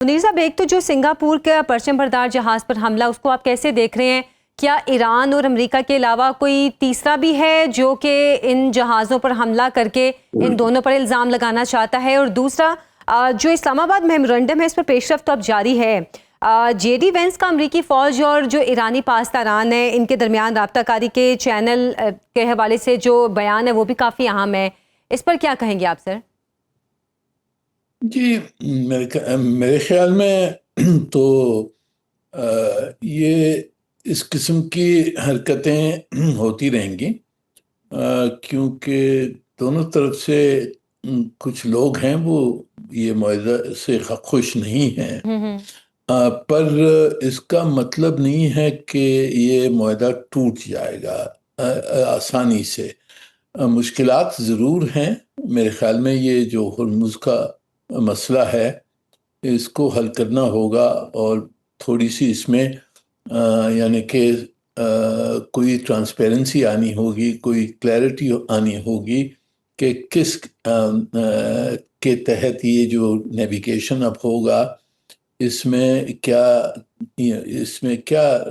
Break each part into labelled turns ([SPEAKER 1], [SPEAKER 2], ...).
[SPEAKER 1] منیر صاحب، ایک تو جو سنگاپور کا پرچم بردار جہاز پر حملہ، اس کو آپ کیسے دیکھ رہے ہیں؟ کیا ایران اور امریکہ کے علاوہ کوئی تیسرا بھی ہے جو کہ ان جہازوں پر حملہ کر کے ان دونوں پر الزام لگانا چاہتا ہے؟ اور دوسرا، جو اسلام آباد میمورنڈم ہے اس پر پیش رفت تو اب جاری ہے. جے ڈی وینس کا امریکی فوج اور جو ایرانی پاسداران ہیں ان کے درمیان رابطہ کاری کے چینل کے حوالے سے جو بیان ہے وہ بھی کافی اہم ہے. اس پر کیا کہیں گے آپ سر؟
[SPEAKER 2] جی، میرے خیال میں تو یہ اس قسم کی حرکتیں ہوتی رہیں گی، کیونکہ دونوں طرف سے کچھ لوگ ہیں وہ یہ معاہدہ سے خوش نہیں ہیں، پر اس کا مطلب نہیں ہے کہ یہ معاہدہ ٹوٹ جائے گا آسانی سے. مشکلات ضرور ہیں. میرے خیال میں یہ جو ہرمز کا مسئلہ ہے اس کو حل کرنا ہوگا، اور تھوڑی سی اس میں یعنی کہ کوئی ٹرانسپیرنسی آنی ہوگی، کوئی کلیئرٹی آنی ہوگی کہ کس کے تحت یہ جو نیویگیشن اب ہوگا اس میں کیا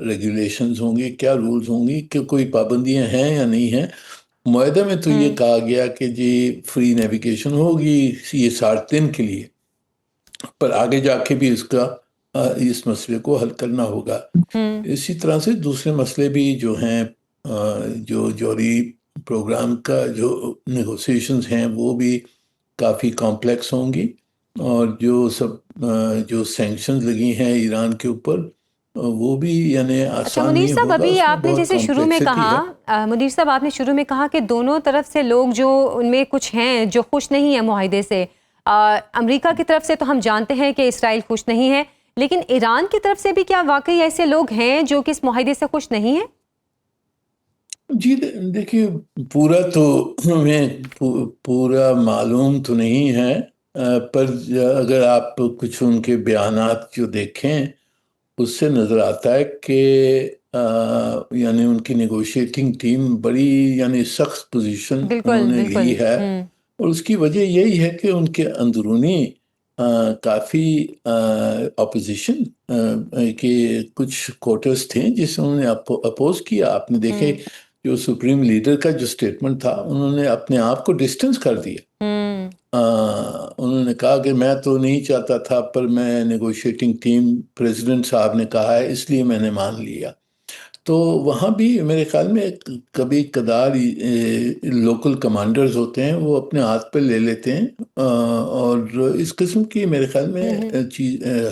[SPEAKER 2] ریگولیشنز ہوں گی، کیا رولز ہوں گی، کہ کوئی پابندیاں ہیں یا نہیں ہیں. معاہدے میں تو یہ کہا گیا کہ جی فری نیویگیشن ہوگی یہ 60 دن کے لیے، پر آگے جا کے بھی اس مسئلے کو حل کرنا ہوگا. اسی طرح سے دوسرے مسئلے بھی جو ہیں، جو جوہری پروگرام کا جو نیگوسیشنز ہیں وہ بھی کافی کمپلیکس ہوں گی، اور جو سینکشنز لگی ہیں ایران کے اوپر وہ بھی یعنی آسان
[SPEAKER 1] منیر
[SPEAKER 2] نہیں
[SPEAKER 1] صاحب،
[SPEAKER 2] ہوگا.
[SPEAKER 1] ابھی
[SPEAKER 2] اس میں
[SPEAKER 1] آپ نے
[SPEAKER 2] بہت
[SPEAKER 1] جیسے شروع میں
[SPEAKER 2] کمپلیکسٹی ہے.
[SPEAKER 1] کہا، منیر صاحب آپ نے شروع میں کہا کہ دونوں طرف سے لوگ جو ان میں کچھ ہیں جو خوش نہیں ہیں معاہدے سے. امریکہ کی طرف سے تو ہم جانتے ہیں کہ اسرائیل خوش نہیں ہے، لیکن ایران کی طرف سے بھی کیا واقعی ایسے لوگ ہیں جو کہ اس معاہدے سے خوش نہیں ہیں؟
[SPEAKER 2] جی دیکھیے، پورا تو ہمیں پورا معلوم تو نہیں ہے، پر اگر آپ کچھ ان کے بیانات جو دیکھیں اس سے نظر آتا ہے کہ یعنی ان کی نیگوشیٹنگ ٹیم بڑی یعنی سخت پوزیشن انہوں
[SPEAKER 1] بالکل
[SPEAKER 2] نے
[SPEAKER 1] بالکل.
[SPEAKER 2] لی ہے، اور اس کی وجہ یہی ہے کہ ان کے اندرونی کافی اپوزیشن کے کچھ کوٹرز تھے جس انہوں نے اپوز کیا. آپ نے دیکھے جو سپریم لیڈر کا جو سٹیٹمنٹ تھا، انہوں نے اپنے آپ کو ڈسٹنس کر دیا. انہوں نے کہا کہ میں تو نہیں چاہتا تھا، پر میں نیگوشیٹنگ ٹیم پریزیڈنٹ صاحب نے کہا ہے اس لیے میں نے مان لیا. تو وہاں بھی میرے خیال میں کبھی کبھار لوکل کمانڈرز ہوتے ہیں وہ اپنے ہاتھ پہ لے لیتے ہیں، اور اس قسم کی میرے خیال میں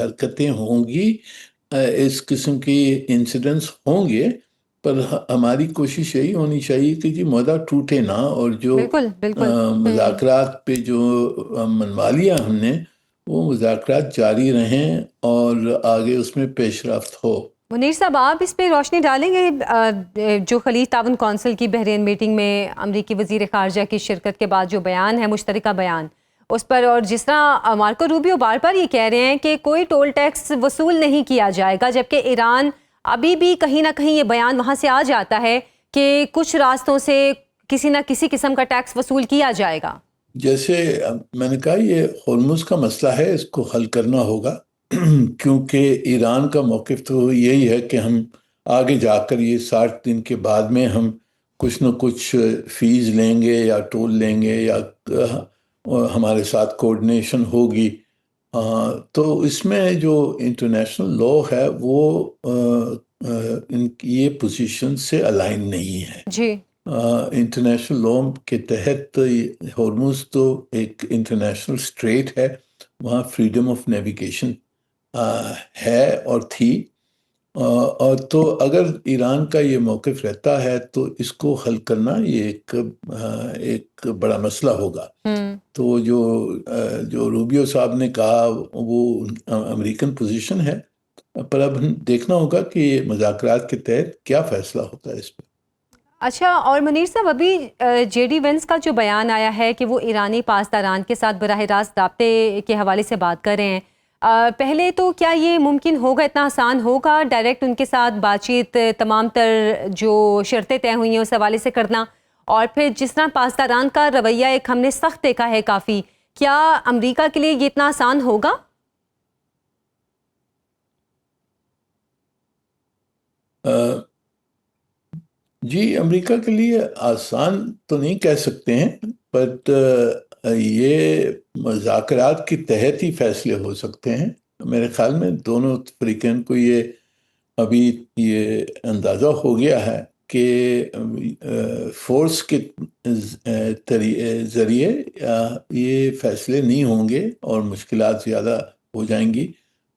[SPEAKER 2] حرکتیں ہوں گی، اس قسم کی انسیڈنٹس ہوں گے. پر ہماری کوشش یہی ہونی چاہیے کہ جی معاہدہ ٹوٹے نہ، اور جو
[SPEAKER 1] بالکل بالکل.
[SPEAKER 2] مذاکرات پہ جو منوا لیا ہم نے وہ مذاکرات جاری رہیں اور آگے اس میں پیش رفت ہو.
[SPEAKER 1] منیر صاحب، آپ اس پہ روشنی ڈالیں گے جو خلیج تعاون کونسل کی بحرین میٹنگ میں امریکی وزیر خارجہ کی شرکت کے بعد جو بیان ہے، مشترکہ بیان اس پر، اور جس طرح مارکو روبیو بار بار یہ کہہ رہے ہیں کہ کوئی ٹول ٹیکس وصول نہیں کیا جائے گا، جبکہ ایران ابھی بھی کہیں نہ کہیں یہ بیان وہاں سے آ جاتا ہے کہ کچھ راستوں سے کسی نہ کسی قسم کا ٹیکس وصول کیا جائے گا.
[SPEAKER 2] جیسے میں نے کہا یہ ہرمز کا مسئلہ ہے، اس کو حل کرنا ہوگا، کیونکہ ایران کا موقف تو یہی ہے کہ ہم آگے جا کر یہ 60 دن کے بعد میں ہم کچھ نہ کچھ فیس لیں گے یا ٹول لیں گے یا ہمارے ساتھ کوآرڈینیشن ہوگی. تو اس میں جو انٹرنیشنل لا ہے وہ ان کی یہ پوزیشن سے الائن نہیں ہے.
[SPEAKER 1] جی.
[SPEAKER 2] انٹرنیشنل لا کے تحت ہرمز تو ایک انٹرنیشنل سٹریٹ ہے، وہاں فریڈم آف نیویگیشن ہے اور تھی، اور تو اگر ایران کا یہ موقف رہتا ہے تو اس کو حل کرنا یہ ایک بڑا مسئلہ ہوگا. تو جو روبیو صاحب نے کہا وہ امریکن پوزیشن ہے، پر اب دیکھنا ہوگا کہ یہ مذاکرات کے تحت کیا فیصلہ ہوتا ہے اس پہ.
[SPEAKER 1] اچھا، اور منیر صاحب ابھی جے ڈی وینس کا جو بیان آیا ہے کہ وہ ایرانی پاسداران کے ساتھ براہ راست رابطے کے حوالے سے بات کر رہے ہیں، پہلے تو کیا یہ ممکن ہوگا، اتنا آسان ہوگا ڈائریکٹ ان کے ساتھ بات چیت، تمام تر جو شرطیں طے ہوئی ہیں اس حوالے سے کرنا؟ اور پھر جس طرح پاسداران کا رویہ ایک ہم نے سخت دیکھا ہے کافی، کیا امریکہ کے لیے یہ اتنا آسان ہوگا؟
[SPEAKER 2] جی امریکہ کے لیے آسان تو نہیں کہہ سکتے ہیں، بٹ یہ مذاکرات کے تحت ہی فیصلے ہو سکتے ہیں۔ میرے خیال میں دونوں فریقین کو یہ ابھی یہ اندازہ ہو گیا ہے کہ فورس کے ذریعے یہ فیصلے نہیں ہوں گے اور مشکلات زیادہ ہو جائیں گی،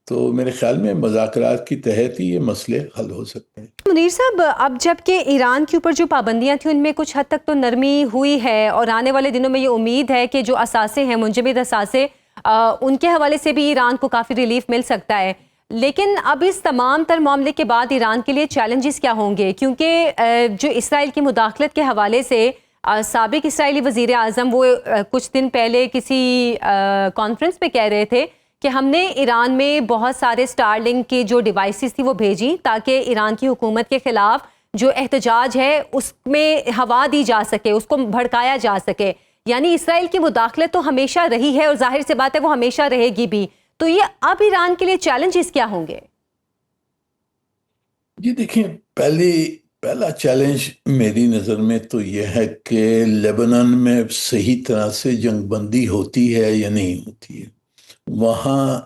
[SPEAKER 2] تو میرے خیال میں مذاکرات کے تحت ہی یہ مسئلے حل ہو سکتے ہیں۔
[SPEAKER 1] منیر صاحب، اب جب کہ ایران کے اوپر جو پابندیاں تھیں ان میں کچھ حد تک تو نرمی ہوئی ہے، اور آنے والے دنوں میں یہ امید ہے کہ جو اثاثے ہیں، منجمد اثاثے، ان کے حوالے سے بھی ایران کو کافی ریلیف مل سکتا ہے، لیکن اب اس تمام تر معاملے کے بعد ایران کے لیے چیلنجز کیا ہوں گے؟ کیونکہ جو اسرائیل کی مداخلت کے حوالے سے سابق اسرائیلی وزیر اعظم وہ کچھ دن پہلے کسی کانفرنس پہ کہہ رہے تھے کہ ہم نے ایران میں بہت سارے اسٹار لنک کی جو ڈیوائسز تھی وہ بھیجی تاکہ ایران کی حکومت کے خلاف جو احتجاج ہے اس میں ہوا دی جا سکے، اس کو بھڑکایا جا سکے۔ یعنی اسرائیل کی مداخلت تو ہمیشہ رہی ہے اور ظاہر سی بات ہے وہ ہمیشہ رہے گی بھی، تو یہ اب ایران کے لیے چیلنجز کیا ہوں گے؟
[SPEAKER 2] جی دیکھیں، پہلا چیلنج میری نظر میں تو یہ ہے کہ لیبنان میں صحیح طرح سے جنگ بندی ہوتی ہے یا نہیں ہوتی ہے۔ وہاں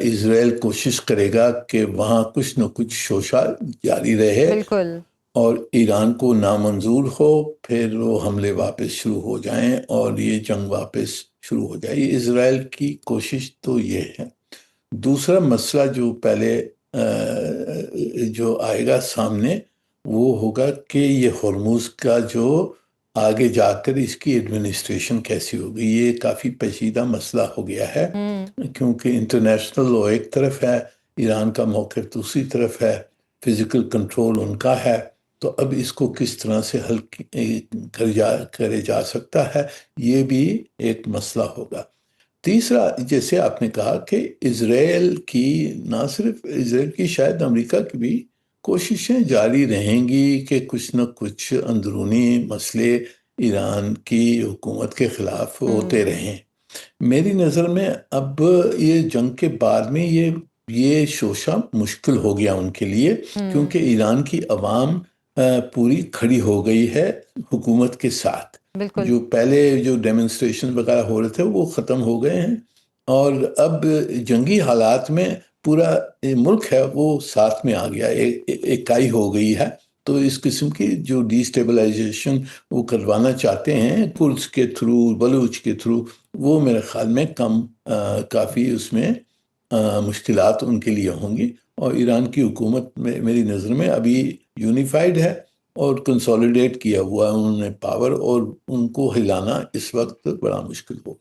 [SPEAKER 2] اسرائیل کوشش کرے گا کہ وہاں کچھ نہ کچھ شوشہ جاری رہے
[SPEAKER 1] بالکل،
[SPEAKER 2] اور ایران کو نامنظور ہو، پھر وہ حملے واپس شروع ہو جائیں اور یہ جنگ واپس شروع ہو جائے۔ اسرائیل کی کوشش تو یہ ہے۔ دوسرا مسئلہ جو پہلے جو آئے گا سامنے وہ ہوگا کہ یہ ہرمز کا جو آگے جا کر اس کی ایڈمنسٹریشن کیسی ہوگی۔ یہ کافی پیچیدہ مسئلہ ہو گیا ہے، کیونکہ انٹرنیشنل لاء ایک طرف ہے، ایران کا موقف دوسری طرف ہے، فزیکل کنٹرول ان کا ہے، تو اب اس کو کس طرح سے حل کرے جا سکتا ہے، یہ بھی ایک مسئلہ ہوگا۔ تیسرا، جیسے آپ نے کہا کہ اسرائیل کی، نہ صرف اسرائیل کی، شاید امریکہ کی بھی کوششیں جاری رہیں گی کہ کچھ نہ کچھ اندرونی مسئلے ایران کی حکومت کے خلاف ہوتے رہیں۔ میری نظر میں اب یہ جنگ کے بعد میں یہ شوشہ مشکل ہو گیا ان کے لیے، کیونکہ ایران کی عوام پوری کھڑی ہو گئی ہے حکومت کے ساتھ۔ جو پہلے جو ڈیمونسٹریشن وغیرہ ہو رہے تھے وہ ختم ہو گئے ہیں، اور اب جنگی حالات میں پورا ملک ہے وہ ساتھ میں آ گیا، اکائی ہو گئی ہے۔ تو اس قسم کی جو ڈی اسٹیبلائزیشن وہ کروانا چاہتے ہیں کرد کے تھرو، بلوچ کے تھرو، وہ میرے خیال میں کافی اس میں مشکلات ان کے لیے ہوں گی، اور ایران کی حکومت میں میری نظر میں ابھی یونیفائڈ ہے اور کنسولیڈیٹ کیا ہوا ہے انہوں نے پاور، اور ان کو ہلانا اس وقت بڑا مشکل ہو۔